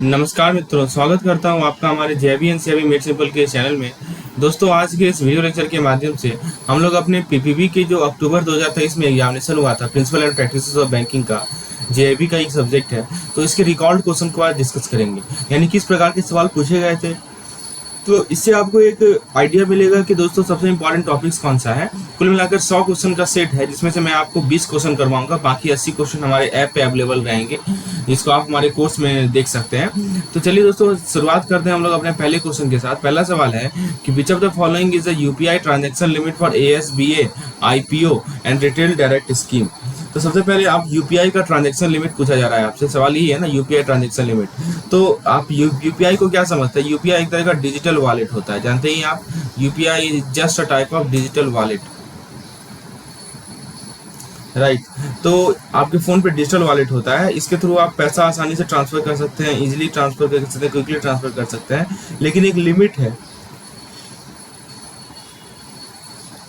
नमस्कार मित्रों, स्वागत करता हूं आपका हमारे जेबी एंड सेबी मेड सिंपल के चैनल में। दोस्तों, आज के इस वीडियो लेक्चर के माध्यम से हम लोग अपने पीपीबी की जो अक्टूबर 2023 में एग्जामिनेशन हुआ था principle and practices of banking का, जेबी का एक सब्जेक्ट है, तो इसके रिकॉर्ड क्वेश्चन को आज डिस्कस करेंगे, यानी किस प्रकार के सवाल पूछे गए थे। तो इससे आपको एक आइडिया मिलेगा कि दोस्तों सबसे इंपॉर्टेंट टॉपिक्स कौन सा है। कुल मिलाकर 100 क्वेश्चन का सेट है, जिसमें से मैं आपको 20 क्वेश्चन करवाऊंगा, बाकी 80 क्वेश्चन हमारे ऐप पे अवेलेबल रहेंगे, जिसको आप हमारे कोर्स में देख सकते हैं। तो चलिए दोस्तों, शुरुआत करते हैं हम लोग अपने पहले क्वेश्चन के साथ। पहला सवाल है कि which of the following is the UPI transaction limit for ASBA IPO and retail direct scheme. तो सबसे पहले आप यूपीआई का ट्रांजैक्शन लिमिट पूछा जा रहा है आपसे, सवाल यही है ना, यूपीआई ट्रांजैक्शन लिमिट। तो आप यूपीआई को क्या समझते हैं? यूपीआई एक तरह का डिजिटल वॉलेट होता है, जानते ही आप। UPI is just a type of digital wallet, right. तो आपके फोन पे डिजिटल वॉलेट होता है, इसके थ्रू आप पैसा आसानी से ट्रांसफर कर सकते हैं, इजीली ट्रांसफर कर सकते हैं, क्विकली ट्रांसफर कर सकते हैं, लेकिन एक लिमिट है।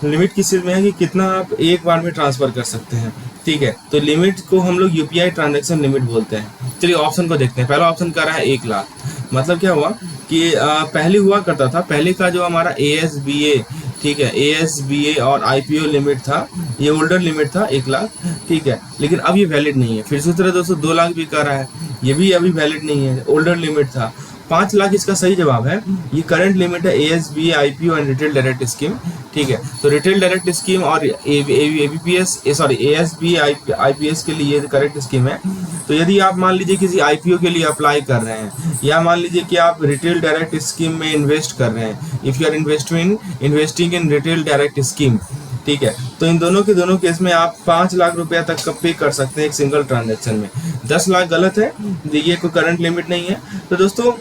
लिमिट किस चीज में है कि कितना आप एक बार में ट्रांसफर कर सकते हैं, ठीक है। तो लिमिट को हम लोग यूपीआई ट्रांजैक्शन लिमिट बोलते हैं। चलिए ऑप्शन को देखते हैं। पहला ऑप्शन कर रहा है 1 लाख। मतलब क्या हुआ कि पहले हुआ करता था, पहले का जो हमारा एएसबीए, ठीक है, एएसबीए और आईपीओ लिमिट था, ये ओल्डर लिमिट था 1 लाख, ठीक है, लेकिन अब ये वैलिड नहीं है। फिर से तरह दोस्तों 2 लाख भी कर रहा है, ये भी अभी वैलिड नहीं है, ओल्डर लिमिट था। 5 लाख इसका सही जवाब है। ये करंट लिमिट है ASB IPO and retail direct scheme, ठीक है। तो रिटेल डायरेक्ट स्कीम और एबीपीएस सॉरी एएसबी आईपीएस के लिए करेक्ट स्कीम है। तो यदि आप मान लीजिए किसी आईपीओ के लिए अप्लाई कर रहे हैं, या मान लीजिए कि आप रिटेल डायरेक्ट स्कीम में इन्वेस्ट कर रहे हैं, if you are investing in retail direct scheme, ठीक है, तो इन दोनों केस में आप 5 लाख रुपया तक का पे कर सकते हैं एक सिंगल ट्रांजेक्शन में। 10 लाख गलत है, ये कोई करंट लिमिट नहीं है। तो दोस्तों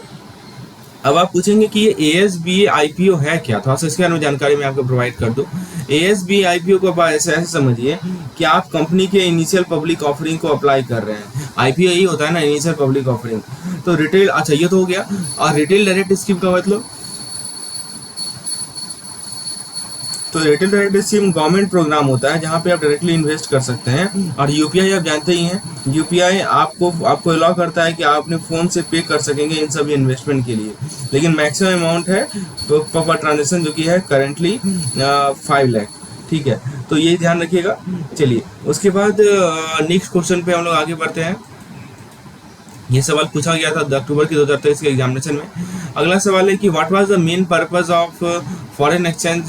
अब आप पूछेंगे कि ये एएसबी आईपीओ है क्या, थोड़ा सा इसके बारे में जानकारी मैं आपको प्रोवाइड कर दूं। एएसबी आईपीओ को आप ऐसे समझिए कि आप कंपनी के इनिशियल पब्लिक ऑफरिंग को अप्लाई कर रहे हैं। आईपीओ यही होता है ना, इनिशियल पब्लिक ऑफरिंग। तो रिटेल, अच्छा ये तो हो गया। और रिटेल डायरेक्ट स्कीम का मतलब, तो retail direct scheme government programme होता है जहाँ पे आप डायरेक्टली इन्वेस्ट कर सकते हैं। और यूपीआई आप जानते ही हैं, यूपीआई आपको अलाउ करता है कि आप अपने फ़ोन से पे कर सकेंगे इन सभी इन्वेस्टमेंट के लिए, लेकिन मैक्सिमम अमाउंट है पर ट्रांजेक्शन जो कि है करेंटली 5 लाख, ठीक है। तो ये ध्यान रखिएगा। चलिए उसके बाद नेक्स्ट क्वेश्चन पे हम लोग आगे बढ़ते हैं। ये सवाल पूछा गया था अक्टूबर की 2023 के एग्जामिनेशन में। अगला सवाल है कि what was the main purpose of foreign exchange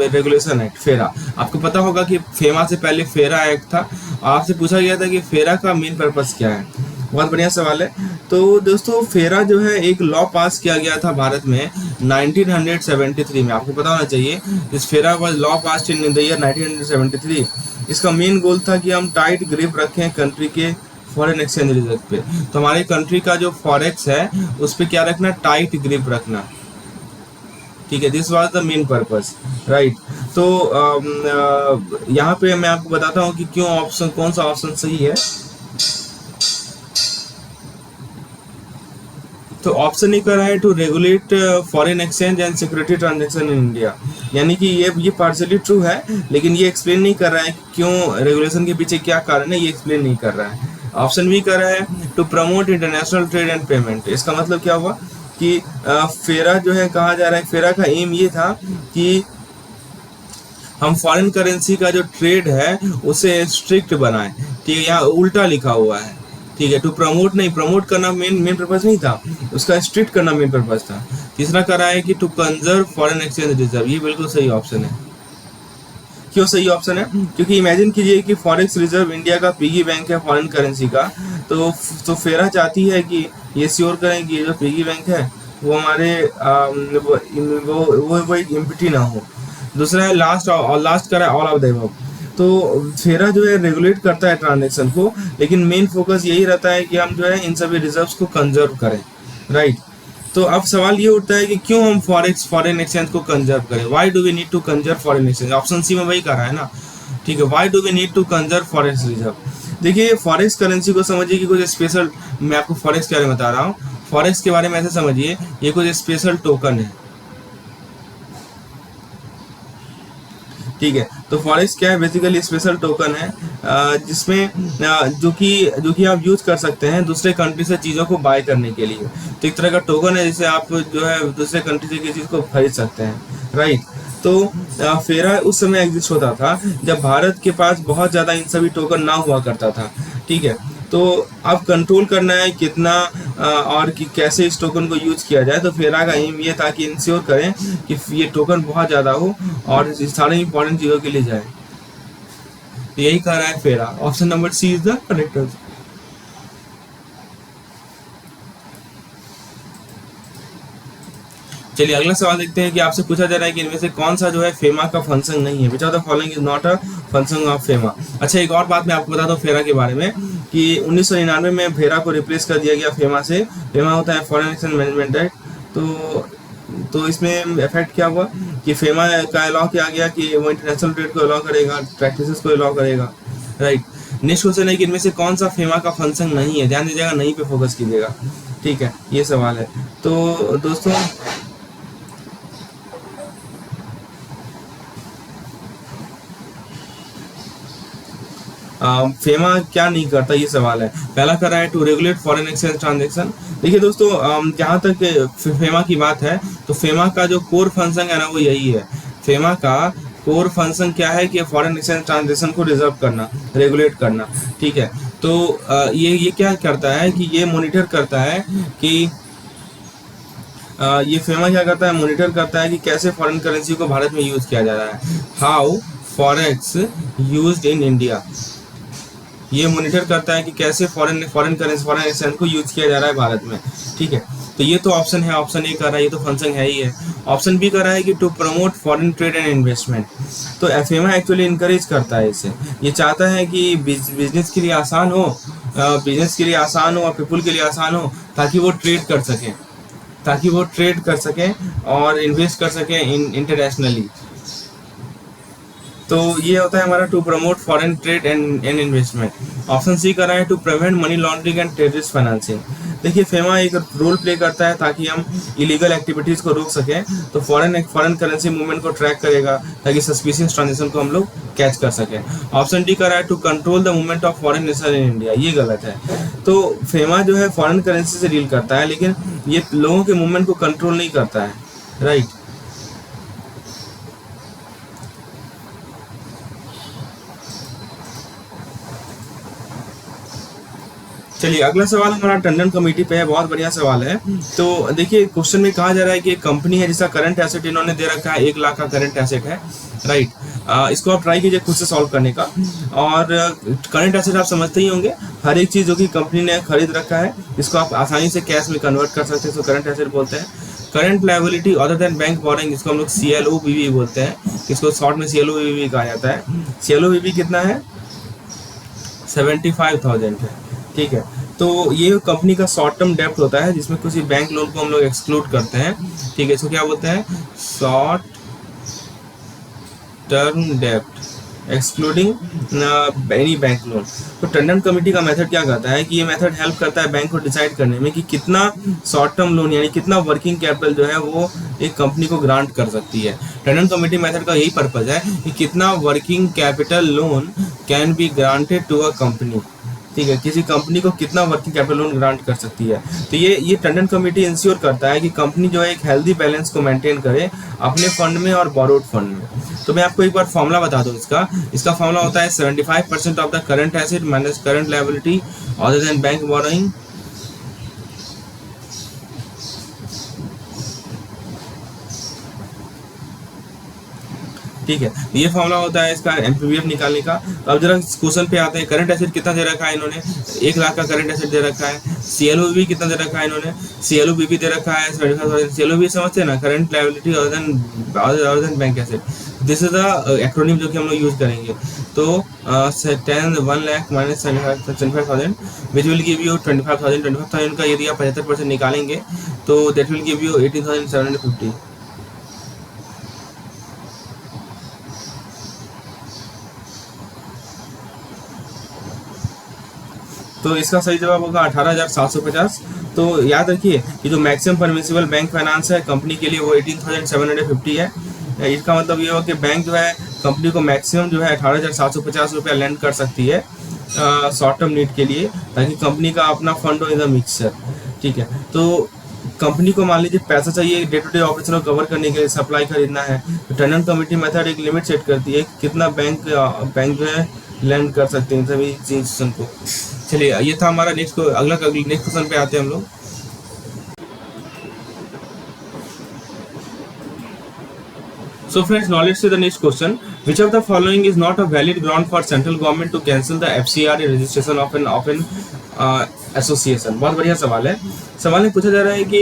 regulation act, फेरा। आपको पता होगा कि फेमा से पहले फेरा एक्ट था। आपसे पूछा गया था कि फेरा का मेन पर्पस क्या है। बहुत बढ़िया सवाल है। तो दोस्तों फेरा जो है एक लॉ पास किया गया था भारत में 1973 में, आपको पता होना चाहिए। इस फेरा was law pass in the year 1973। इसका मेन गोल था कि हम टाइट ग्रिप रखें कंट्री के फॉरेन एक्सचेंज रिजर्व पे। तो हमारे कंट्री का जो फॉरेक्स है उस पर क्या रखना, टाइट ग्रिप रखना, ठीक है। This was the main purpose, right. तो यहाँ पे मैं आपको बताता हूँ कि क्यों ऑप्शन, कौन सा ऑप्शन सही है। तो ऑप्शन ही कर रहा है to regulate foreign exchange and security transaction in India, यानी कि ये पार्शियली ट्रू है, लेकिन ये एक्सप्लेन नहीं कर रहा है कि क्यों रेगुलेशन के पीछे क्या कारण है, ये एक्सप्लेन नहीं कर रहा है। ऑप्शन भी कर रहा है to promote international trade and payment. इसका मतलब क्या हुआ कि फेरा जो है, कहा जा रहा है फेरा का एम ये था कि हम फॉरेन करेंसी का जो ट्रेड है उसे स्ट्रिक्ट बनाएं, ठीक है। यहाँ उल्टा लिखा हुआ है, ठीक है। टू प्रमोट नहीं, प्रमोट करना मेन पर्पस नहीं था, उसका स्ट्रिक्ट करना मेन पर्पस था। तीसरा करा है कि to conserve foreign exchange reserve. ये बिल्कुल सही ऑप्शन है। क्यों सही ऑप्शन है? क्योंकि इमेजिन कीजिए कि फॉरेक्स रिजर्व इंडिया का पिगी बैंक है फॉरेन करेंसी का, तो फेरा चाहती है कि ये श्योर करें कि ये जो पिगी बैंक है वो हमारे वो इम्पिटी ना हो। दूसरा है लास्ट करा ऑल ऑफ द अबव। तो फेरा जो है रेगुलेट करता है ट्रांजेक्शन को, लेकिन मेन फोकस यही रहता है कि हम जो है इन सभी रिजर्व्स को कंजर्व करें, राइट। तो अब सवाल ये उठता है कि क्यों हम फॉरेन एक्सचेंज को कंजर्व करें, why do we need to conserve foreign exchange. Option C में वही कर रहा है ना, ठीक है। Why do we need to conserve foreign reserve. देखिए फॉरेक्स करेंसी को समझिए कि कुछ स्पेशल, मैं आपको फॉरेक्स के बारे में बता रहा हूँ। फॉरेक्स के बारे में ऐसे समझिए, ये कुछ स्पेशल टोकन है, ठीक है। तो फॉरेक्स क्या है, बेसिकली स्पेशल टोकन है जिसमें जो कि आप यूज कर सकते हैं दूसरे कंट्री से चीज़ों को बाय करने के लिए। तो एक तरह का टोकन है जिसे आप जो है दूसरे कंट्री से किसी चीज़ को खरीद सकते हैं, राइट। तो फेरा उस समय एग्जिस्ट होता था जब भारत के पास बहुत ज़्यादा इन सभी टोकन ना हुआ करता था, ठीक है। तो अब कंट्रोल करना है कितना और कि कैसे इस टोकन को यूज किया जाए। तो फेरा का एम ये था कि इंश्योर करें कि ये टोकन बहुत ज़्यादा हो और सारे इंपॉर्टेंट चीज़ों के लिए जाए। तो यही कह रहा है FERA. Option number C is the correct answer. चलिए अगला सवाल देखते हैं कि आपसे पूछा जा रहा है कि इनमें से कौन सा जो है फेमा का फंक्शन नहीं है। Which of the following is not a function of FEMA. अच्छा, एक और बात मैं आपको बता दूं फेरा के बारे में कि 1999 में फेरा को रिप्लेस कर दिया गया फेमा से। फेमा होता है फॉरेन एक्सचेंज मैनेजमेंट एक्ट। तो इसमें इफेक्ट क्या हुआ कि फेमा का अलाउ किया गया कि वो इंटरनेशनल ट्रेड को अलाउ करेगा, प्रैक्टिसेस को अलाउ करेगा, राइट। नेक्स्ट क्वेश्चन है कि इनमें से कौन सा फेमा का फंक्शन नहीं है। ध्यान दीजिएगा, नहीं पे फोकस कीजिएगा, ठीक है, ये सवाल है। तो दोस्तों फेमा क्या नहीं करता, ये सवाल है। पहला कर रहा है to regulate foreign exchange transaction. देखिए दोस्तों, जहाँ तक फेमा की बात है तो फेमा का जो कोर फंक्शन है ना वो यही है। फेमा का कोर फंक्शन क्या है कि फॉरेन एक्सचेंज ट्रांजेक्शन को रिजर्व करना, रेगुलेट करना, ठीक है। तो ये क्या करता है कि ये मॉनिटर करता है कि ये फेमा क्या करता है, मॉनिटर करता है कि कैसे फॉरेन करेंसी को भारत में यूज किया जा रहा है। How forex used in India. ये मॉनिटर करता है कि कैसे फॉरेन करेंसी, फॉरेन एक्सचेंज को यूज किया जा रहा है भारत में, ठीक है। तो ये तो ऑप्शन है, ऑप्शन ए कर रहा है, ये तो फंक्शन है ही है। ऑप्शन बी कर रहा है कि to promote foreign trade and investment. तो एफएमआ एक्चुअली इनकरेज करता है इसे। ये चाहता है कि बिजनेस के लिए आसान हो, और पीपुल के लिए आसान हो, ताकि वो ट्रेड कर सकें और इन्वेस्ट कर सकें इंटरनेशनली। तो ये होता है हमारा to promote foreign trade and investment. Option C कर रहा है to prevent money laundering and terrorist financing. देखिए फेमा एक रोल प्ले करता है ताकि हम इलीगल एक्टिविटीज को रोक सकें। तो फॉरेन करेंसी मूवमेंट को ट्रैक करेगा ताकि सस्पिशियस ट्रांजेक्शन को हम लोग कैच कर सकें। ऑप्शन डी कर रहा है to control the movement of foreign national in India. ये गलत है। तो फेमा जो है फॉरेन करेंसी से डील करता है, लेकिन ये लोगों के मूवमेंट को कंट्रोल नहीं करता है, राइट। चलिए अगला सवाल हमारा टंडन कमेटी पे है, बहुत बढ़िया सवाल है। तो देखिए क्वेश्चन में कहा जा रहा है कि एक कंपनी है जिसका करंट एसेट इन्होंने दे रखा है 1 लाख का करंट एसेट है, राइट। इसको आप ट्राई कीजिए खुद से सॉल्व करने का। और करंट एसेट आप समझते ही होंगे, हर एक चीज़ जो कि कंपनी ने खरीद रखा है इसको आप आसानी से कैश में कन्वर्ट कर सकते हैं, इसको करंट एसेट बोलते हैं। Current liability other than bank boring, इसको हम लोग CLOBV बोलते हैं, इसको शॉर्ट में CLOBV कहा जाता है। CLOBV कितना है, 75,000 है, ठीक है। तो ये कंपनी का शॉर्ट टर्म डेप्ट होता है जिसमें किसी बैंक लोन को हम लोग एक्सक्लूड करते हैं, ठीक है। इसको क्या बोलते हैं, शॉर्ट टर्म डेप्ट एक्सक्लूडिंग एनी बैंक लोन। तो टंडन कमेटी का मेथड क्या करता है कि ये मेथड हेल्प करता है बैंक को डिसाइड करने में कि कितना शॉर्ट टर्म लोन यानी कितना वर्किंग कैपिटल जो है वो एक कंपनी को ग्रांट कर सकती है। टंडन कमेटी मेथड का यही पर्पज है कि कितना working capital loan can be granted to a company, ठीक है। किसी कंपनी को कितना वर्किंग कैपिटल लोन ग्रांट कर सकती है। तो ये टंडन कमेटी इंश्योर करता है कि कंपनी जो है एक हेल्दी बैलेंस को मेंटेन करे अपने फंड में और बोरोड फंड में। तो मैं आपको एक बार फॉर्मूला बता दूं इसका फॉर्मूला होता है 75% of the current asset minus current liability other than bank borrowing, ठीक है। ये फॉर्मूला होता है इसका एमपीवीएफ निकालने का। तो अब जरा क्वेश्चन पे आते हैं। करंट एसेट कितना दे रखा है इन्होंने, 1 लाख का करंट एसेट दे रखा है। CLOBV कितना दे रखा है इन्होंने, CLOBV दे रखा है 75,000। CLOBV समझते हैं ना, current liability other than bank asset. This is the acronym जो कि हम लोग यूज करेंगे। तो 1 lakh minus 75,000 which will give you 25,000। 25,000 का यदि आप 75% निकालेंगे तो दैट विल गिव यू 18,750। तो इसका सही जवाब होगा 18,750। तो याद रखिए कि जो मैक्सिमम परमिसिबल बैंक फाइनेंस है कंपनी के लिए वो 18,750 है। इसका मतलब ये होगा कि बैंक जो है कंपनी को मैक्सिमम जो है 18,750 रुपया लैंड कर सकती है शॉर्ट टर्म नीड के लिए, ताकि कंपनी का अपना फंड हो इन द मिक्सचर। ठीक है, तो कंपनी को मान लीजिए पैसा चाहिए डे टू डे ऑपरेशन को कवर करने के लिए, सप्लाई खरीदना है, तो टेनेंट कमिटी मेथड एक लिमिट सेट करती है कितना बैंक जो है लैंड कर सकते हैं सभी इंस्टीट्यूशन को। चलिए, ये था हमारा नेक्स्ट क्वेश्चन पे आते हैं हम लोग। So friends, now let's see the next question. Which of the following is not a valid ground for central government to cancel the FCRA registration of an association? बहुत बढ़िया सवाल है। सवाल में पूछा जा रहा है कि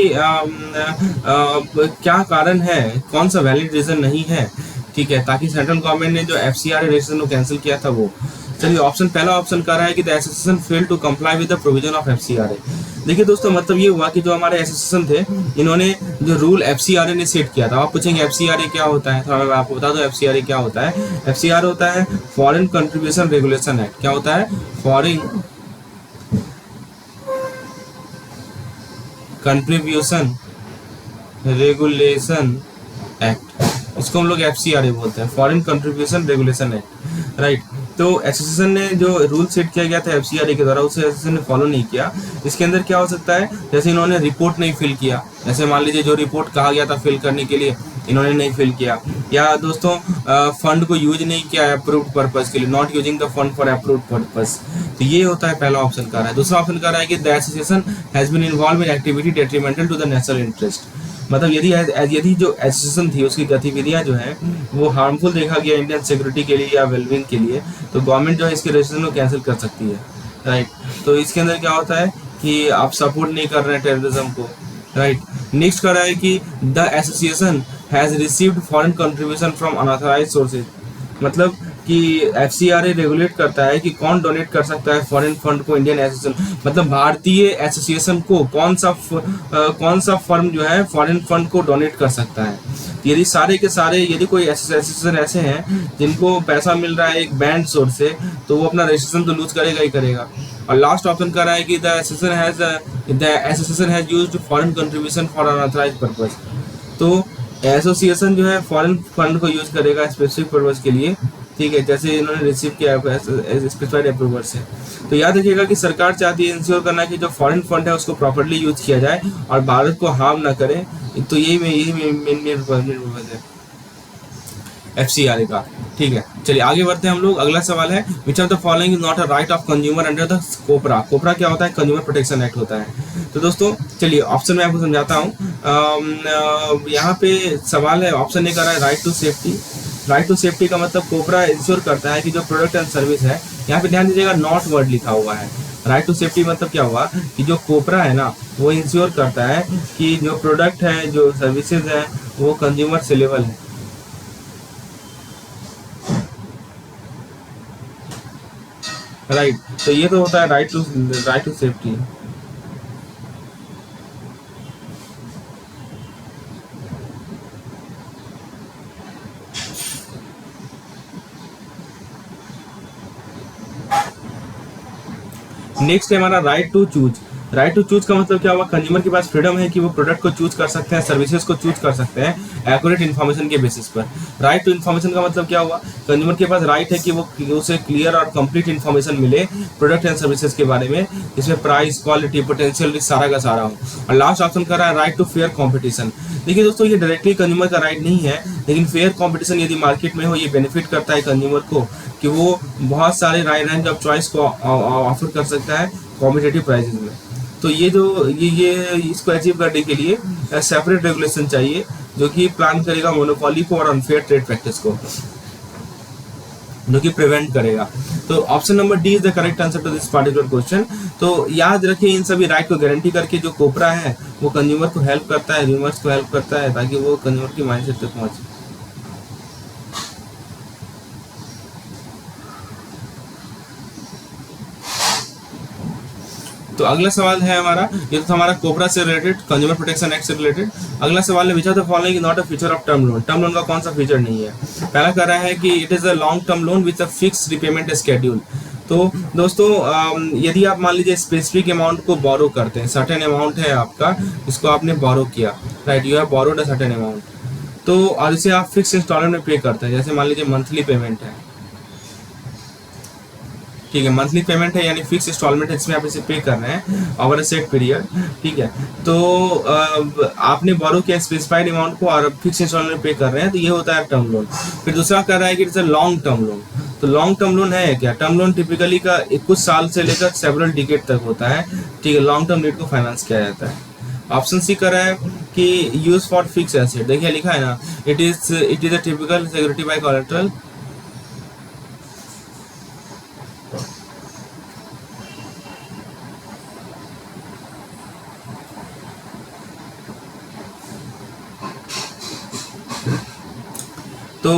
क्या कारण है, कौन सा वैलिड रीजन नहीं है, ठीक है, ताकि सेंट्रल गवर्नमेंट ने जो FCRA रजिस्ट्रेशन को कैंसिल किया था वो। चलिए, पहला ऑप्शन कह रहा है कि the association fail to comply with the provision of FCRA। देखिए दोस्तों, मतलब ये हुआ कि जो हमारे एसोसिएशन थे, इन्होंने जो रूल FCRA ने सेट किया था। आप पूछेंगे FCRA क्या होता है, थोड़ा मैं आपको बता दूं FCRA क्या होता है। FCRA होता है फॉरेन कंट्रीब्यूशन रेगुलेशन एक्ट। क्या होता है? फॉरेन कंट्रीब्यूशन रेगुलेशन एक्ट, इसको हम लोग FCRA बोलते हैं, foreign contribution regulation act, right. तो एसोसिएशन ने जो रूल सेट किया गया था FCRA के द्वारा, उसे एसोसिएशन ने फॉलो नहीं किया। इसके अंदर क्या हो सकता है, जैसे इन्होंने रिपोर्ट नहीं फिल किया, जैसे मान लीजिए जो रिपोर्ट कहा गया था फिल करने के लिए इन्होंने नहीं फिल किया, या दोस्तों फंड को यूज नहीं किया अप्रूव्ड पर्पस के लिए, not using the fund for approved purpose. तो ये होता है पहला ऑप्शन का रहा है। दूसरा ऑप्शन का रहा है कि the association has been involve in activity detrimental to the national interest. मतलब यदि जो एसोसिएशन थी उसकी गतिविधियां जो है वो हार्मफुल देखा गया इंडियन सिक्योरिटी के लिए या वेलबींग के लिए, तो गवर्नमेंट जो है इसके रजिस्ट्रेशन को कैंसिल कर सकती है, राइट। तो इसके अंदर क्या होता है कि आप सपोर्ट नहीं कर रहे हैं टेररिज्म को, राइट। नेक्स्ट कर रहा है कि the association has received foreign contribution from unauthorised sources. मतलब कि FCRA रेगुलेट करता है कि कौन डोनेट कर सकता है फॉरेन फंड को इंडियन एसोसिएशन, मतलब भारतीय एसोसिएशन को कौन सा फर्म जो है फॉरेन फंड को डोनेट कर सकता है। यदि सारे के सारे यदि कोई एसोसिएशन ऐसे हैं जिनको पैसा मिल रहा है एक बैंड सोर्स से, तो वो अपना रजिस्ट्रेशन तो लूज करेगा ही करेगा। और लास्ट ऑप्शन कर रहा है कि the association has used foreign contribution for unauthorised purpose. तो एसोसिएशन जो है फॉरेन फंड को यूज करेगा स्पेसिफिक पर्पस के लिए, ठीक है, जैसे इन्होंने रिसीव किया है स्पेसिफाइड अप्रूवल से। तो याद रखिएगा कि सरकार चाहती है इंश्योर करना कि जो फॉरेन फंड है उसको प्रॉपर्ली यूज किया जाए और भारत को हार्म ना करे। तो यही मेन पर्पस है FCRA का, ठीक है। चलिए आगे बढ़ते हैं हम लोग। अगला सवाल है, which of the following is not a right of consumer under the COPRA. COPRA क्या होता है? कंज्यूमर प्रोटेक्शन एक्ट होता है। तो दोस्तों चलिए ऑप्शन में आपको समझाता हूँ। यहाँ पे सवाल है, ऑप्शन ए कर रहा है right to safety. Right to safety का मतलब कोपरा इंश्योर करता है कि जो प्रोडक्ट एंड सर्विस है, यहाँ पे ध्यान दीजिएगा नॉट वर्ड लिखा हुआ है। राइट टू सेफ्टी मतलब क्या हुआ कि जो कोपरा है ना, वो इंश्योर करता है कि जो प्रोडक्ट है, जो सर्विसेज है, वो कंज्यूमर सेलेबल है। राइट, तो ये तो होता है राइट टू सेफ्टी। नेक्स्ट है हमारा right to choose. Right to choose का मतलब क्या हुआ? कंज्यूमर के पास फ्रीडम है कि वो प्रोडक्ट को चूज कर सकते हैं, सर्विसेज को चूज कर सकते हैं एक्यूरेट इन्फॉर्मेशन के बेसिस पर। राइट टू इन्फॉर्मेशन का मतलब क्या हुआ? कंज्यूमर के पास राइट है कि वो उसे क्लियर और कंप्लीट इन्फॉर्मेशन मिले प्रोडक्ट एंड सर्विसेज के बारे में, जिसमें प्राइस, क्वालिटी, पोटेंशियल सारा का सारा हो। और लास्ट ऑप्शन कर रहा है राइट टू फेयर कॉम्पिटिशन। देखिए दोस्तों, ये डायरेक्टली कंज्यूमर का राइट नहीं है, लेकिन फेयर कॉम्पिटिशन यदि मार्केट में हो, ये बेनिफिट करता है कंज्यूमर को कि वो बहुत सारे रेंज ऑफ चॉइस को ऑफर कर सकता है कॉम्पिटेटिव प्राइसेस में। तो ये इसको अचीव करने के लिए सेपरेट रेगुलेशन चाहिए जो कि प्लान करेगा मोनोपोली को और अनफेयर ट्रेड प्रैक्टिस को, जो कि प्रिवेंट करेगा। तो option number D is the correct answer to this particular question. तो याद रखिए, इन सभी राइट को गारंटी करके जो कोपरा है वो कंज्यूमर को हेल्प करता है, ह्यूमर्स को हेल्प करता है, ताकि वो कंज्यूमर की माइंडसेट तक पहुंचे। तो अगला सवाल है हमारा, ये तो हमारा कोबरा से रिलेटेड, कंज्यूमर प्रोटेक्शन एक्ट से रिलेटेड। अगला सवाल है, which of the following is not a feature of term loan. Term loan का कौन सा फीचर नहीं है? पहला कह रहा है कि it is a long term loan with a fix repayment schedule. तो दोस्तों यदि आप मान लीजिए स्पेसिफिक अमाउंट को बोरो करते हैं, सर्टेन अमाउंट है आपका, इसको आपने बोरो किया, right, you have borrowed a certain amount. तो और इसे आप फिक्स इंस्टॉलमेंट में पे करते हैं, जैसे मान लीजिए मंथली पेमेंट है, ठीक है, मंथली पेमेंट है यानी फिक्स इंस्टॉलमेंट है, इसमें आप इसे पे कर रहे हैं ओवर अ सेट पीरियड, ठीक है। तो आपने बोरो किया स्पेसिफाइड अमाउंट को और फिक्स इंस्टॉलमेंट पे कर रहे हैं, तो ये होता है टर्म लोन। फिर दूसरा कह रहा है कि it's a long term loan. तो लॉन्ग टर्म लोन है क्या? टर्म लोन टिपिकली का कुछ साल से लेकर सेवरल डिकेड तक होता है, ठीक है। लॉन्ग टर्म नीड को फाइनेंस किया जाता है। ऑप्शन सी कर रहा है कि यूज फॉर फिक्स एसेट, देखिए लिखा है ना, it is a typical security bye collateral. तो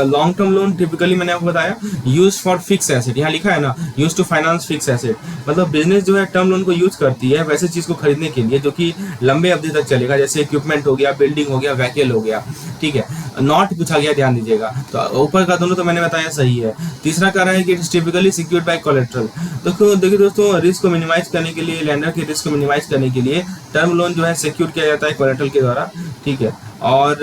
लॉन्ग टर्म लोन टिपिकली मैंने आपको बताया यूज फॉर फिक्स एसेट, यहाँ लिखा है ना use to finance fix asset, मतलब बिजनेस जो है टर्म लोन को यूज करती है वैसे चीज को खरीदने के लिए जो कि लंबे अवधि तक चलेगा, जैसे इक्विपमेंट हो गया, बिल्डिंग हो गया, व्हीकल हो गया, ठीक है। नॉट पूछा गया, ध्यान दीजिएगा। तो ऊपर का दोनों तो मैंने बताया सही है। तीसरा कह रहा है कि it's typically secured by collateral. तो देखिए दोस्तों, रिस्क को मिनिमाइज करने के लिए, लेंडर के रिस्क को मिनिमाइज करने के लिए टर्म लोन जो है सिक्योर किया जाता है कोलेटरल के द्वारा, ठीक है। और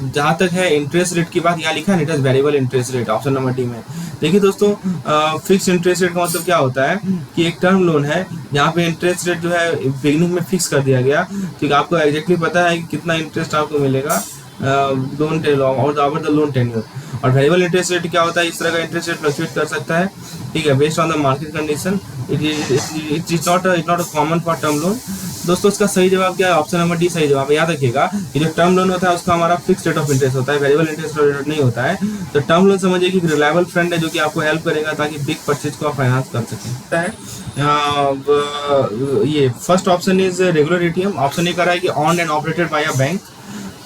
जहाँ तक है इंटरेस्ट रेट की बात, यहाँ लिखा है it is variable interest rate, option number D में। देखिए दोस्तों, फिक्स इंटरेस्ट रेट का मतलब क्या होता है कि एक टर्म लोन है जहाँ पे इंटरेस्ट रेट जो है बिगिनिंग में फिक्स कर दिया गया, ठीक है। आपको एग्जैक्टली पता है कि कितना इंटरेस्ट आपको मिलेगा loan over the loan tenure. और वेरिएबल इंटरेस्ट रेट क्या होता है? इस तरह का इंटरेस्ट रेट फ्लक्चुएट कर सकता है, ठीक है, based on the market condition. It is not a common for term loan. दोस्तों इसका सही जवाब क्या है? ऑप्शन नंबर डी सही जवाब है। याद रखिएगा कि जो टर्म लोन होता है उसका हमारा फिक्स रेट ऑफ इंटरेस्ट होता है, वेरिएबल इंटरेस्ट रेट नहीं होता है। तो टर्म लोन समझिए कि रिलायबल फ्रेंड है जो कि आपको हेल्प करेगा ताकि बिग परचेज को आप फाइनेंस कर सकें। ये first option is regular ATM. Option A कर रहा है कि on and operated by a bank.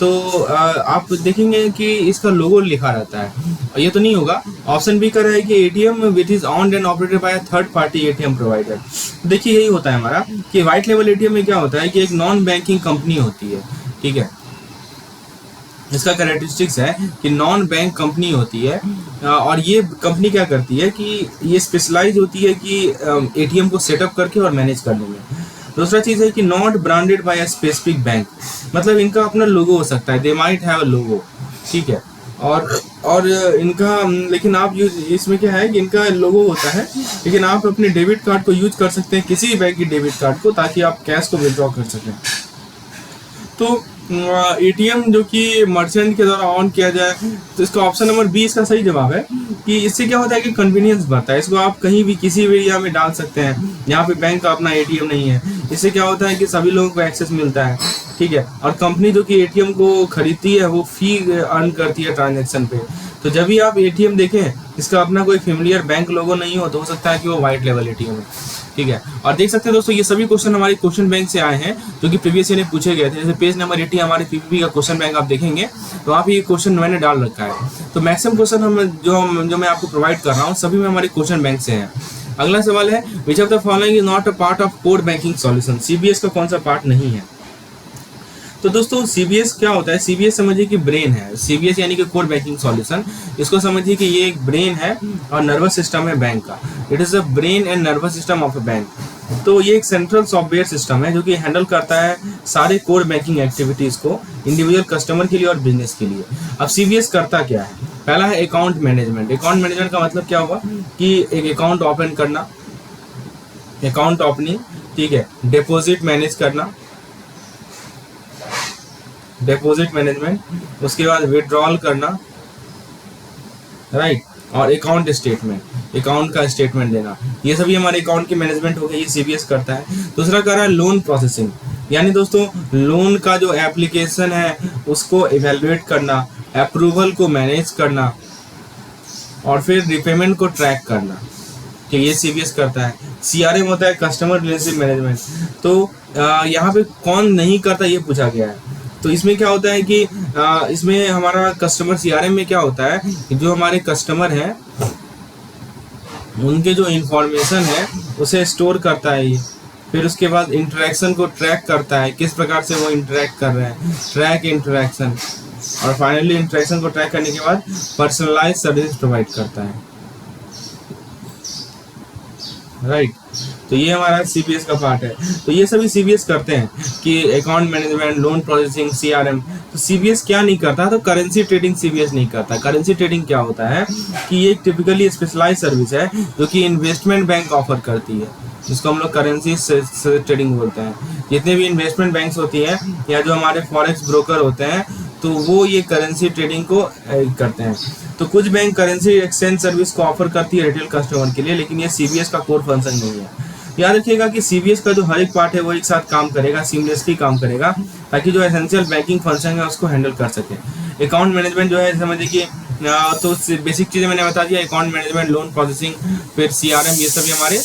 तो आप देखेंगे कि इसका लोगो लिखा रहता है, ये तो नहीं होगा। ऑप्शन बी कर रहा है कि ATM which is on and operated by third party ATM provider. देखिए यही होता है हमारा कि व्हाइट लेवल एटीएम में क्या होता है कि एक नॉन बैंकिंग कंपनी होती है, ठीक है। इसका कैरेक्टरिस्टिक्स है कि नॉन बैंक कंपनी होती है और ये कंपनी क्या करती है कि ये स्पेशलाइज होती है कि एटीएम को सेटअप करके और मैनेज करने में। दूसरा चीज है कि not branded by a specific bank, मतलब इनका अपना लोगो हो सकता है, दे माइट हैव अ लोगो, ठीक है। और इनका लेकिन आप यूज इसमें क्या है कि इनका लोगो होता है, लेकिन आप अपने डेबिट कार्ड को यूज कर सकते हैं, किसी भी बैंक की डेबिट कार्ड को, ताकि आप कैश को विड्रॉ कर सकें। तो एटीएम जो कि मर्चेंट के द्वारा ऑन किया जाए, तो इसका ऑप्शन नंबर बी इसका सही जवाब है कि इससे क्या होता है कि कन्वीनियंस बढ़ता है। इसको आप कहीं भी किसी भी एरिया में डाल सकते हैं जहाँ पे बैंक का अपना एटीएम नहीं है। इससे क्या होता है कि सभी लोगों को एक्सेस मिलता है, ठीक है। और कंपनी जो कि एटीएम को खरीदती है वो फी अर्न करती है ट्रांजेक्शन पे। तो जब भी आप एटीएम देखें इसका अपना कोई फेमिलियर बैंक लोगो नहीं हो तो हो सकता है कि वो व्हाइट लेवल एटीएम है, ठीक है। और देख सकते हैं दोस्तों ये सभी क्वेश्चन हमारे क्वेश्चन बैंक से आए हैं जो कि प्रीवियस ईयर में पूछे गए थे। जैसे पेज नंबर 80 हमारे पीपीपी का क्वेश्चन बैंक आप देखेंगे तो वहाँ पे ये क्वेश्चन मैंने डाल रखा है। तो मैक्सिमम क्वेश्चन हम जो मैं आपको प्रोवाइड कर रहा हूँ सभी में हमारे क्वेश्चन बैंक से हैं। अगला सवाल है which of the following is not a part of core banking solution. CBS का कौन सा पार्ट नहीं है? तो दोस्तों सीबीएस क्या होता है? सीबीएस समझिए कि ब्रेन है। सीबीएस यानी कि कोर बैंकिंग सॉल्यूशन, इसको समझिए कि ये एक ब्रेन है और नर्वस सिस्टम है बैंक का। It is the brain and nervous system of a bank. तो ये एक सेंट्रल सॉफ्टवेयर सिस्टम है जो कि हैंडल करता है सारे कोर बैंकिंग एक्टिविटीज को इंडिविजुअल कस्टमर के लिए और बिजनेस के लिए। अब सीबीएस करता क्या है? पहला है अकाउंट मैनेजमेंट। अकाउंट मैनेजमेंट का मतलब क्या होगा कि एक अकाउंट ओपन करना, अकाउंट ओपनिंग, ठीक है, डिपॉजिट मैनेज करना, डिपॉजिट मैनेजमेंट, उसके बाद विड्रॉल करना, राइट, और अकाउंट स्टेटमेंट, अकाउंट का स्टेटमेंट देना, ये सभी हमारे अकाउंट के मैनेजमेंट हो गए, ये सीबीएस करता है। दूसरा कर रहा है लोन प्रोसेसिंग, यानी दोस्तों लोन का जो एप्लीकेशन है उसको इवेलुएट करना, अप्रूवल को मैनेज करना और फिर रिपेमेंट को ट्रैक करना, कि ये सीबीएस करता है। सीआरएम होता है कस्टमर रिलेशनशिप मैनेजमेंट। तो यहाँ पे कौन नहीं करता ये पूछा गया है। तो इसमें क्या होता है कि इसमें हमारा कस्टमर सीआरएम में क्या होता है कि जो हमारे कस्टमर हैं उनके जो इंफॉर्मेशन है उसे स्टोर करता है ये, फिर उसके बाद इंटरेक्शन को ट्रैक करता है, किस प्रकार से वो इंटरेक्ट कर रहे हैं, ट्रैक इंटरेक्शन, और फाइनली इंटरेक्शन को ट्रैक करने के बाद पर्सनलाइज सर्विस प्रोवाइड करता है, राइट। तो ये हमारा सीबीएस का पार्ट है। तो ये सभी सीबीएस करते हैं कि account management, loan processing, CRM. तो सीबीएस क्या नहीं करता, तो करेंसी ट्रेडिंग सीबीएस नहीं करता। करेंसी ट्रेडिंग क्या होता है कि ये एक टिपिकली स्पेशलाइज सर्विस है जो कि इन्वेस्टमेंट बैंक ऑफर करती है, जिसको हम लोग करेंसी ट्रेडिंग बोलते हैं। जितने भी इन्वेस्टमेंट बैंक्स होती हैं या जो हमारे फॉरेक्स ब्रोकर होते हैं, तो वो ये करेंसी ट्रेडिंग को करते हैं। तो कुछ बैंक करेंसी एक्सचेंज सर्विस को ऑफर करती है रिटेल कस्टमर के लिए, लेकिन ये सीबीएस का कोर फंक्शन नहीं है। याद रखिएगा कि सीबीएस का जो हर एक पार्ट है वो एक साथ काम करेगा, सीमलेसली काम करेगा, ताकि जो एसेंशियल बैंकिंग फंक्शन है उसको हैंडल कर सके। अकाउंट मैनेजमेंट जो है समझिए कि तो बेसिक चीज़ें मैंने बता दिया, अकाउंट मैनेजमेंट, लोन प्रोसेसिंग, फिर सीआरएम, ये सभी हमारे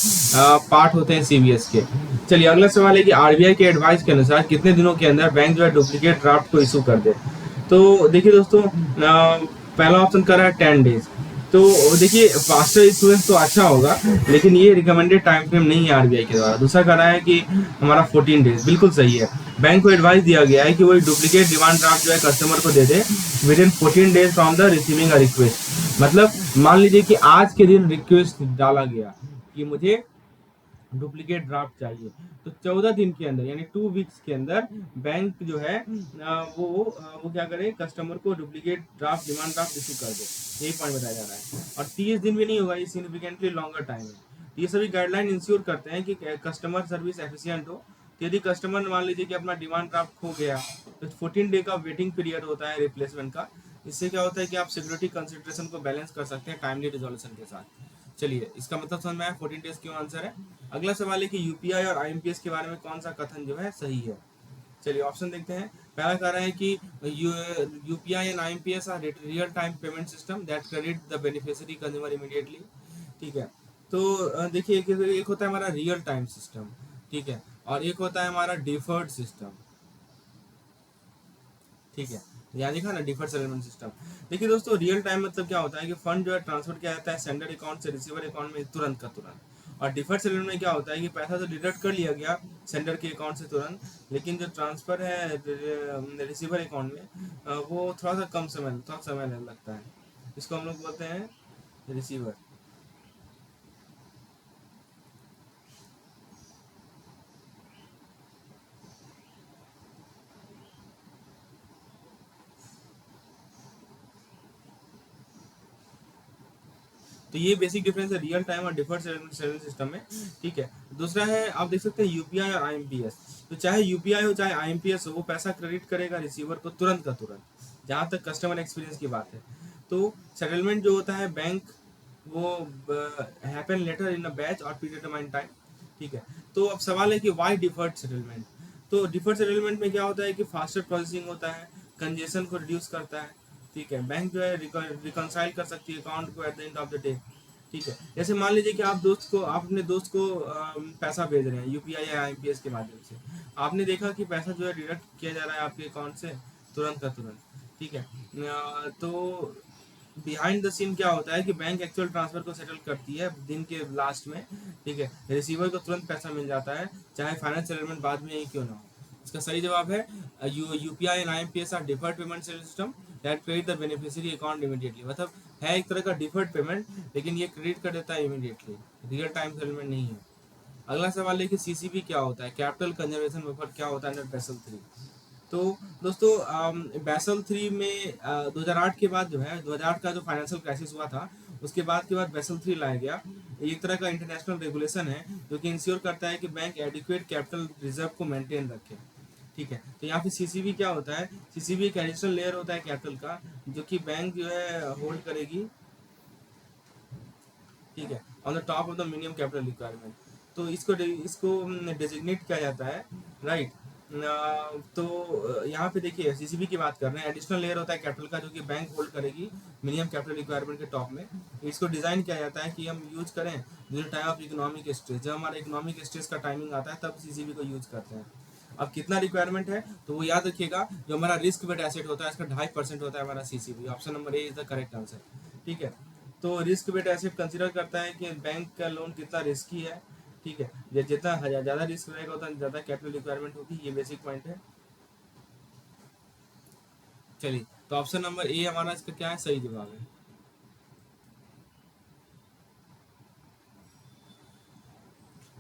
पार्ट होते हैं सीबीएस के। चलिए अगला सवाल है कि आरबीआई के एडवाइस के अनुसार कितने दिनों के अंदर बैंक जो है डुप्लीकेट ड्राफ्ट को इशू कर दे। तो देखिए दोस्तों, पहला ऑप्शन कर रहा है 10 डेज। तो देखिए फास्टर इशुएंस तो अच्छा होगा, लेकिन ये रिकमेंडेड टाइम फ्रेम नहीं है आरबीआई के द्वारा। दूसरा कह रहा है कि हमारा 14 डेज, बिल्कुल सही है। बैंक को एडवाइस दिया गया है कि वो डुप्लीकेट डिमांड ड्राफ्ट जो है कस्टमर को दे दे within 14 days from the receiving a request. मतलब मान लीजिए कि आज के दिन रिक्वेस्ट डाला गया कि मुझे डुप्लीकेट ड्राफ्ट चाहिए, तो 14 दिन के अंदर यानी 2 वीक्स के अंदर बैंक जो है वो क्या करे, कस्टमर को duplicate draft, demand draft issue कर दे। यही पॉइंट बताया जा रहा है। और 30 दिन भी नहीं होगा, ये सिग्निफिकेंटली लॉन्गर टाइम है। ये सभी गाइडलाइन इंश्योर करते हैं कि कस्टमर सर्विस एफिशिएंट हो। तो यदि कस्टमर मान लीजिए कि अपना डिमांड ड्राफ्ट खो गया, तो 14 डे का वेटिंग पीरियड होता है रिप्लेसमेंट का। इससे क्या होता है कि आप सिक्योरिटी कंसिडरेशन को बैलेंस कर सकते हैं टाइमली रिजोल्यूशन के साथ। चलिए इसका मतलब समझ में आया, 14 डेज क्यों आंसर है। अगला सवाल है कि यूपीआई और आईएमपीएस के बारे में कौन सा कथन जो है सही है। चलिए ऑप्शन देखते हैं। पहला कह रहा है कि UPI and IMPS are real time payment system that credit the beneficiary consumer immediately. ठीक है। तो देखिए एक होता है हमारा रियल टाइम सिस्टम, ठीक है, और एक होता है हमारा डिफर्ड सिस्टम। ठीक है, यहाँ लिखा ना डिफर्ड सेटलमेंट सिस्टम। देखिए दोस्तों, रियल टाइम मतलब क्या होता है कि फंड जो है ट्रांसफर किया जाता है सेंडर अकाउंट से रिसीवर अकाउंट में तुरंत का तुरंत। और डिफर्ड सेटलमेंट में क्या होता है कि पैसा तो डिडक्ट कर लिया गया सेंडर के अकाउंट से तुरंत, लेकिन जो ट्रांसफर है रिसीवर अकाउंट में वो थोड़ा समय लगता है। इसको हम लोग बोलते हैं रिसीवर। तो ये बेसिक डिफरेंस है रियल टाइम और डिफर्ड सेटलमेंट सिस्टम में। ठीक है। दूसरा है, आप देख सकते हैं यूपीआई और आईएमपीएस। तो चाहे यूपीआई हो चाहे आईएमपीएस हो, वो पैसा क्रेडिट करेगा रिसीवर को तुरंत का तुरंत, जहां तक कस्टमर एक्सपीरियंस की बात है। तो सेटलमेंट जो होता है बैंक, वो happen later in a batch और प्रीडिटरमाइंड टाइम। ठीक है। तो अब सवाल है कि वाई डिफर्ड सेटलमेंट। तो डिफर्ड सेटलमेंट में क्या होता है कि फास्टर प्रोसेसिंग होता है, कंजेशन को रिड्यूस करता है। ठीक है, बैंक जो है रिकनसाइल कर सकती है अकाउंट को at the end of the day. ठीक है, जैसे मान लीजिए कि आप अपने दोस्त को पैसा भेज रहे हैं यूपीआई या आईएमपीएस के माध्यम से। आपने देखा कि पैसा जो है डिडक्ट किया जा रहा है आपके अकाउंट से तुरंत का तुरंत। ठीक है। तो बिहाइंड द सीन क्या होता है कि बैंक एक्चुअल ट्रांसफर को सेटल करती है दिन के लास्ट में। ठीक है, रिसीवर को तुरंत पैसा मिल जाता है, चाहे फाइनेंस सेटलमेंट बाद में ही क्यों ना हो। इसका सही जवाब है UPI and IMPS are deferred payment system that credit the beneficiary account immediately. मतलब है एक तरह का डिफर्ड पेमेंट, लेकिन ये क्रेडिट कर देता है इमीडिएटली, रियल टाइम सेटलमेंट नहीं है। अगला सवाल है कि सीसीबी क्या होता है, कैपिटल कंजर्वेशन बफर क्या होता है अंडर बेसल 3। तो दोस्तों, बैसल 3 में 2008 के बाद जो है 2008 का जो फाइनेंशियल क्राइसिस हुआ था, उसके बाद बैसल 3 लाया गया। ये एक तरह का इंटरनेशनल रेगुलेशन है जो कि इंश्योर करता है कि बैंक एडिक्वेट कैपिटल रिजर्व को मेंटेन रखे। ठीक है। तो यहाँ पे सीसीबी क्या होता है, सीसीबी एक एडिशनल लेयर होता है कैपिटल का, जो कि बैंक जो है होल्ड करेगी। ठीक है, on the top of the minimum capital requirement. तो इसको डेजिग्नेट किया जाता है, राइट। तो यहाँ पे देखिए सीसीबी की बात कर रहे हैं, एडिशनल लेयर होता है कैपिटल का जो कि बैंक होल्ड करेगी मिनिमम कैपिटल रिक्वायरमेंट के टॉप में। इसको डिजाइन किया जाता है कि हम यूज करें during time of economic stress. जब हमारा इकोनॉमिक स्ट्रेस का टाइमिंग आता है तब सीसीबी को यूज करते हैं। अब कितना रिक्वायरमेंट है, तो वो याद रखिएगा, जो हमारा रिस्क वेट एसेट होता है इसका 2.5% होता है हमारा CCB. Option number A is the correct answer. ठीक है। तो रिस्क वेट एसेट कंसीडर करता है कि बैंक का लोन कितना रिस्की है। ठीक है, जितना ज़्यादा रिस्क रहेगा उतना ज़्यादा कैपिटल रिक्वायरमेंट होगी, ये बेसिक पॉइंट है। चलिए, तो ऑप्शन नंबर ए हमारा इसका क्या है, सही जवाब है।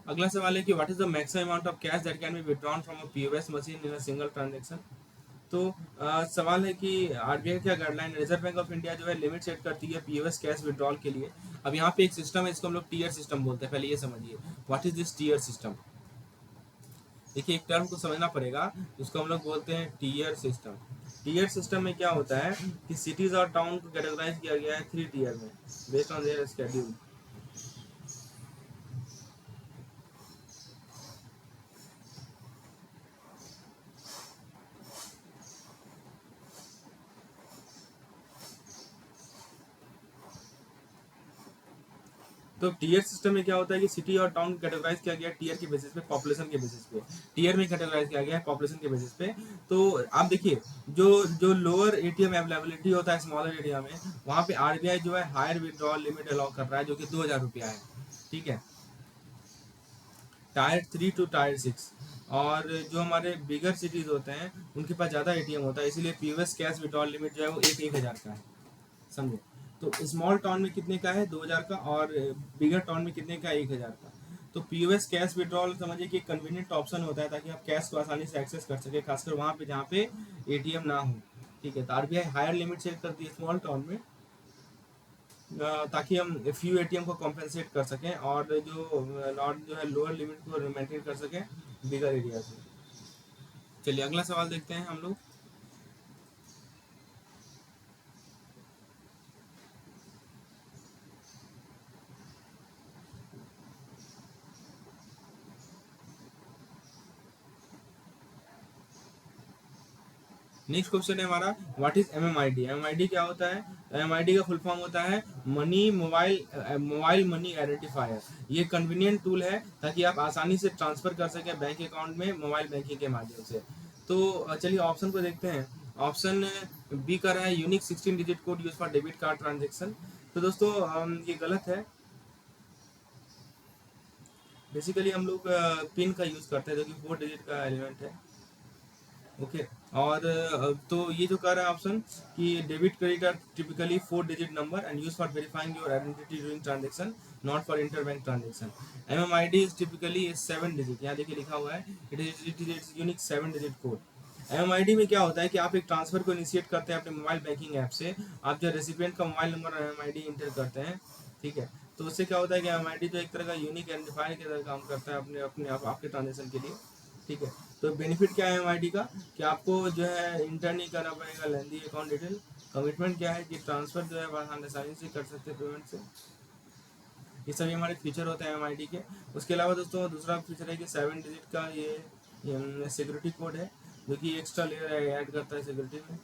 अगला सवाल है कि what is the maximum amount of cash that can be withdrawn from a POS machine in a single transaction. तो सवाल है कि आरबीआई क्या guideline, reserve bank of India जो है लिमिट सेट करती है पीओएस कैश विड्रॉल के लिए। अब यहाँ पे एक सिस्टम है, इसको हम लोग टीयर सिस्टम बोलते हैं, पहले ये समझिए what is this tier system. देखिए एक टर्म को समझना पड़ेगा, उसको हम लोग बोलते हैं टीयर सिस्टम। टीयर सिस्टम में क्या होता है कि सिटीज और टाउन को कैटेगराइज किया गया है 3 टीयर में बेस्ड ऑन देयर स्केड्यूल। तो टीयर सिस्टम में क्या होता है कि सिटी और टाउन कैटेगराइज किया गया है टीयर के बेसिस पे, पॉपुलेशन के बेसिस पे। टीयर में कैटेगराइज किया गया है पॉपुलेशन के बेसिस पे। तो आप देखिए जो जो लोअर एटीएम अवेलेबिलिटी होता है स्मॉलर एरिया में, वहाँ पे आरबीआई जो है हायर विड्रॉल लिमिट अलाउ कर रहा है जो कि 2000 रुपया है। ठीक है, टायर 3 टू टायर 6। और जो हमारे बिगर सिटीज होते हैं उनके पास ज़्यादा एटीएम होता है, इसीलिए पीओएस कैश विड्रॉल लिमिट जो है वो 1000 का है, समझे। तो स्मॉल टाउन में कितने का है 2000 का, और बिगर टाउन में कितने का 1000 का। तो पीओएस कैश विड्रॉल समझिए कि कन्वीनियंट ऑप्शन होता है ताकि आप कैश को आसानी से एक्सेस कर सके, खासकर वहाँ पे जहाँ पे एटीएम ना हो। ठीक है, तो आरबीआई हायर लिमिट सेट करती है स्मॉल टाउन में, ताकि हम फ्यू एटीएम को कॉम्पेंसेट कर सकें और जो नॉट जो है लोअर लिमिट को मेंटेन कर सकें बिगर एरिया से। चलिए अगला सवाल देखते हैं हम लोग। नेक्स्ट क्वेश्चन है हमारा व्हाट इज एमएमआईडी। एमएमआईडी क्या होता है? एमएमआईडी का फुल फॉर्म होता है मनी मोबाइल मनी आइडेंटिफायर। ये कन्वीनियंट टूल है ताकि आप आसानी से ट्रांसफर कर सकें बैंक अकाउंट में मोबाइल बैंकिंग के माध्यम से। तो चलिए ऑप्शन को देखते हैं। ऑप्शन बी कर रहा है unique 16 digit code use for debit card transaction. तो दोस्तों ये गलत है। बेसिकली हम लोग पिन का यूज करते हैं जो कि 4 डिजिट का एलिमेंट है। ओके। और तो ये जो कह रहा है ऑप्शन कि debit credit are typically 4 digit number and use for verifying your identity during transaction, not for interbank transaction. MMID is typically 7 digit, यहाँ देखिए लिखा हुआ है it is unique 7 digit code. MMID में क्या होता है कि आप एक ट्रांसफर को इनिशिएट करते हैं अपने मोबाइल बैंकिंग ऐप से, आप जो रेसिपिएंट का मोबाइल नंबर और एमएमआईडी इंटर करते हैं। ठीक है, तो उससे क्या होता है कि एमएमआईडी जो एक तरह का यूनिक आइडेंटिफायर की तरह काम करता है अपने आपके ट्रांजेक्शन के लिए। ठीक है, तो बेनिफिट क्या है एमआईडी का कि आपको जो है इंटर नहीं करना पड़ेगा लेंदी अकाउंट डिटेल। कमिटमेंट क्या है कि ट्रांसफर जो है आसानी से कर सकते हैं पेमेंट से। ये सभी हमारे फीचर होते हैं एमआईडी के। उसके अलावा दोस्तों दूसरा फीचर है कि 7 डिजिट का ये सिक्योरिटी कोड है जो कि एक्स्ट्रा लेयर ऐड करता है सिक्योरिटी में।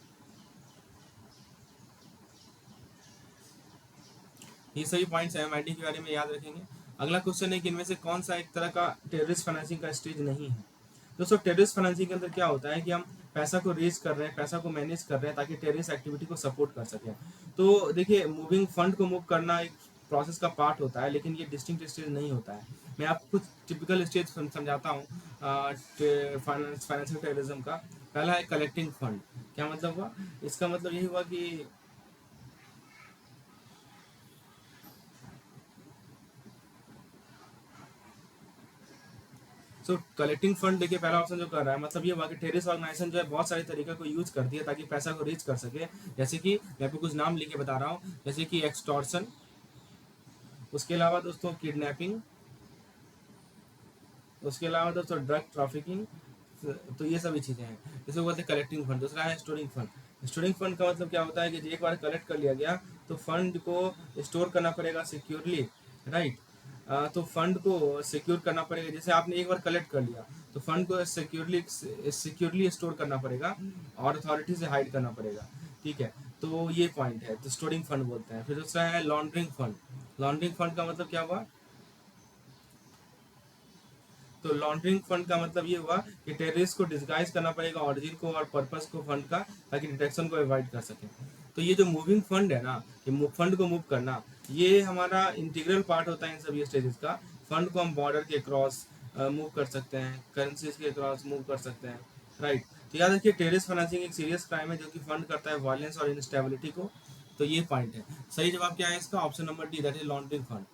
ये सभी पॉइंट्स एमआईडी के बारे में याद रखेंगे। अगला क्वेश्चन है कि इनमें से कौन सा एक तरह का टेररिस्ट फाइनेंसिंग का स्टेज नहीं है। दोस्तों टेररिस्ट फाइनेंसिंग के अंदर क्या होता है कि हम पैसा को रेज कर रहे हैं, पैसा को मैनेज कर रहे हैं ताकि टेररिस्ट एक्टिविटी को सपोर्ट कर सकें। तो देखिए मूविंग फंड को मूव करना एक प्रोसेस का पार्ट होता है, लेकिन ये डिस्टिंक्ट स्टेज नहीं होता है। मैं आपको कुछ टिपिकल स्टेज समझाता हूँ फाइनेंशियल टेररिज्म का। पहला है कलेक्टिंग फंड। क्या मतलब हुआ? इसका मतलब यही हुआ कि सो कलेक्टिंग फंड देखिए पहला ऑप्शन जो कर रहा है मतलब ये हुआ कि टेररिस्ट ऑर्गेनाइजेशन जो है बहुत सारे तरीके को यूज करती है ताकि पैसा को रीच कर सके। जैसे कि मैं आपको कुछ नाम लिख के बता रहा हूँ, जैसे कि एक्सटॉर्शन, उसके अलावा दोस्तों किडनैपिंग, उसके अलावा दोस्तों ड्रग ट्रैफिकिंग। तो ये सभी चीज़ें हैं, जिसे बोलते हैं कलेक्टिंग फंड। दूसरा है स्टोरिंग फंड। स्टोरिंग फंड का मतलब क्या होता है कि एक बार कलेक्ट कर लिया गया तो फंड को स्टोर करना पड़ेगा सिक्योरली, राइट। तो फंड को सिक्योर करना पड़ेगा, जैसे आपने एक बार कलेक्ट कर लिया तो फंड को सिक्योरली स्टोर करना पड़ेगा और अथॉरिटी से हाइड करना पड़ेगा। ठीक है, तो ये पॉइंट है, तो स्टोरिंग फंड बोलते हैं। फिर दूसरा है लॉन्ड्रिंग फंड। लॉन्ड्रिंग फंड का मतलब क्या हुआ? तो लॉन्ड्रिंग फंड का मतलब ये हुआ कि टेररिस्ट को डिस्गाइज करना पड़ेगा ऑरिजिन को और पर्पस को फंड का, ताकि डिटेक्शन को अवॉइड कर सके। तो ये जो मूविंग फंड है ना, ये फंड को मूव करना, ये हमारा इंटीग्रल पार्ट होता है इन सभी स्टेजेस का। फंड को हम बॉर्डर के क्रॉस मूव कर सकते हैं, करेंसीज के क्रॉस मूव कर सकते हैं, राइट। तो याद रखिए टेररिस्ट फाइनेंसिंग एक सीरियस क्राइम है जो कि फंड करता है वायलेंस और इंस्टेबिलिटी को। तो ये पॉइंट है। सही जवाब क्या है इसका? Option number D, that is laundering fund.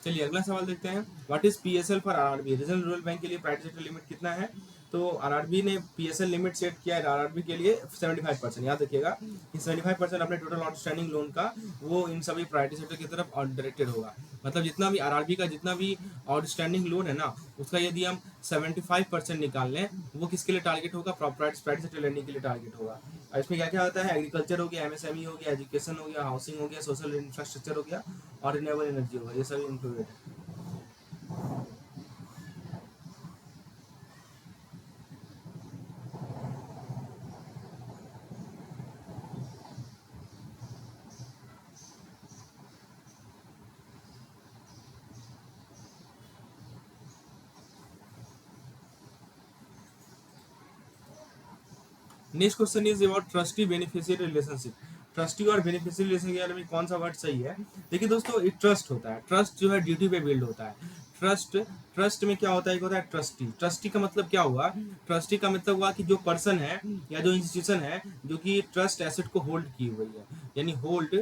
चलिए अगला सवाल देखते हैं, what is PSL for RRB, regional rural bank के लिए प्राइवेट सेक्टर लिमिट कितना है। तो आरआरबी ने पीएसएल लिमिट सेट किया है आरआरबी के लिए 75%। याद रखिएगा कि 75% अपने टोटल आउटस्टैंडिंग लोन का वो इन सभी प्राइवेट सेक्टर की तरफ डायरेक्टेड होगा। मतलब जितना भी आरआरबी का जितना भी आउटस्टैंडिंग लोन है ना, उसका यदि हम 75% निकाल लें, वो किसके लिए टारगेट होगा, प्राइवेट सेक्टर लेंडिंग के लिए टारगेट होगा। और इसमें क्या क्या आता है, एग्रीकल्चर हो गया, एमएसएमई हो गया, एजुकेशन हो गया, हाउसिंग हो गया, सोशल इंफ्रास्ट्रक्चर हो गया, और रिन्यूएबल एनर्जी होगा, ये सभी इंक्लूडेड है। Next question is about trustee beneficiary relationship. Trustee और बेनिफिशियरी रिलेशन के बारे में कौन सा वर्ड सही है। देखिए दोस्तों, एक ट्रस्ट होता है, ट्रस्ट जो है ड्यूटी पे बिल्ड होता है। ट्रस्ट, ट्रस्ट में क्या होता है, एक होता है ट्रस्टी। ट्रस्टी का मतलब क्या हुआ, ट्रस्टी का मतलब हुआ कि जो पर्सन है या जो इंस्टीट्यूशन है जो कि ट्रस्ट एसेट को होल्ड की हुई है, यानी होल्ड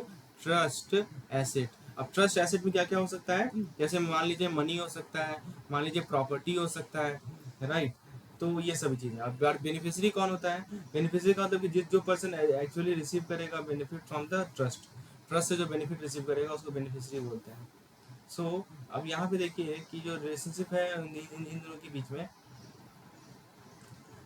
ट्रस्ट एसेट। अब ट्रस्ट एसेट में क्या क्या हो सकता है, जैसे मान लीजिए मनी हो सकता है, मान लीजिए प्रॉपर्टी हो सकता है, राइट। तो ये सभी चीजें। अब बेनिफिशियरी कौन होता है, बेनिफिशियरी का मतलब कि जिस जो पर्सन एक्चुअली रिसीव करेगा benefit from the trust, trust से जो बेनिफिट रिसीव करेगा उसको बेनिफिशियरी बोलते हैं। सो अब यहाँ पे देखिए कि जो रिलेशनशिप है इन दोनों के बीच में,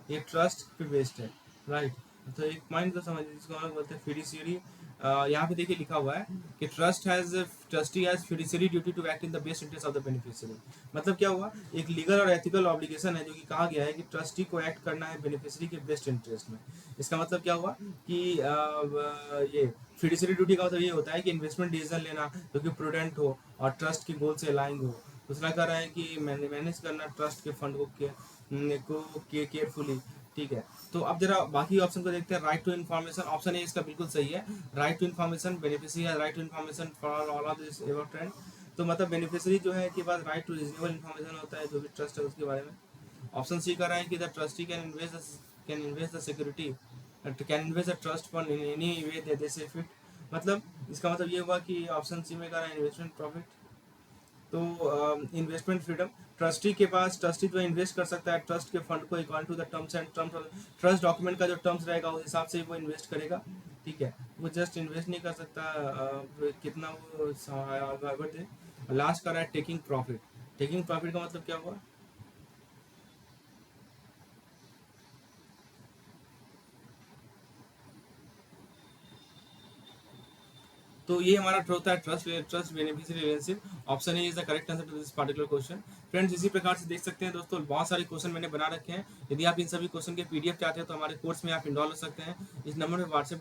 ये ट्रस्ट पे बेस्ड है, राइट। तो एक पॉइंट तो समझिए, जिसको हम लोग बोलते हैं फिड्यूशियरी। यहाँ पे देखिए लिखा हुआ है कि trustee has fiduciary duty to act in the best interest of the beneficiary. मतलब क्या हुआ, एक लीगल और एथिकल ऑब्लिगेशन है जो कि कहा गया है कि ट्रस्टी को एक्ट करना है बेनिफिशियरी के बेस्ट इंटरेस्ट में। इसका मतलब क्या हुआ कि ये फिड्यूशियरी ड्यूटी का मतलब ये होता है कि इन्वेस्टमेंट डिसीजन लेना जो कि प्रूडेंट हो और ट्रस्ट की गोल से अलाइन हो। दूसरा कह रहा है कि मैनेज करना ट्रस्ट के फंड को केयरफुली, ठीक है। तो अब जरा बाकी ऑप्शन को देखते हैं। Right to information, option A इसका बिल्कुल सही है। Right to information, beneficiary has right to information for all of this above trend. तो मतलब बेनिफिशियरी जो है के पास राइट टू रीजनेबल इन्फॉर्मेशन होता है जो भी ट्रस्ट है उसके बारे में। ऑप्शन सी कर रहा है कि the trustee can invest the security, can invest the trust fund in any way they see fit. मतलब इसका मतलब ये हुआ कि ऑप्शन सी में कर रहा है इन्वेस्टमेंट प्रॉफिट। तो इन्वेस्टमेंट फ्रीडम, ट्रस्टी के पास, ट्रस्टी जो इन्वेस्ट कर सकता है ट्रस्ट के फंड को according to the terms and terms, trust document का जो टर्म्स रहेगा उस हिसाब से वो इन्वेस्ट करेगा, ठीक है। वो जस्ट इन्वेस्ट नहीं कर सकता, कितना वो दे। लास्ट कर रहा है टेकिंग प्रॉफिट। टेकिंग प्रॉफिट का मतलब क्या हुआ, तो ये हमारा होता है trust trust beneficiary relationship. Option A is the correct answer to this particular question. Friends, इसी प्रकार से देख सकते हैं दोस्तों, बहुत सारे क्वेश्चन मैंने बना रखे हैं। यदि आप इन सभी क्वेश्चन के पीडीएफ चाहते हैं तो हमारे कोर्स में आप इनरोल हो सकते हैं। इस नंबर पर व्हाट्सएप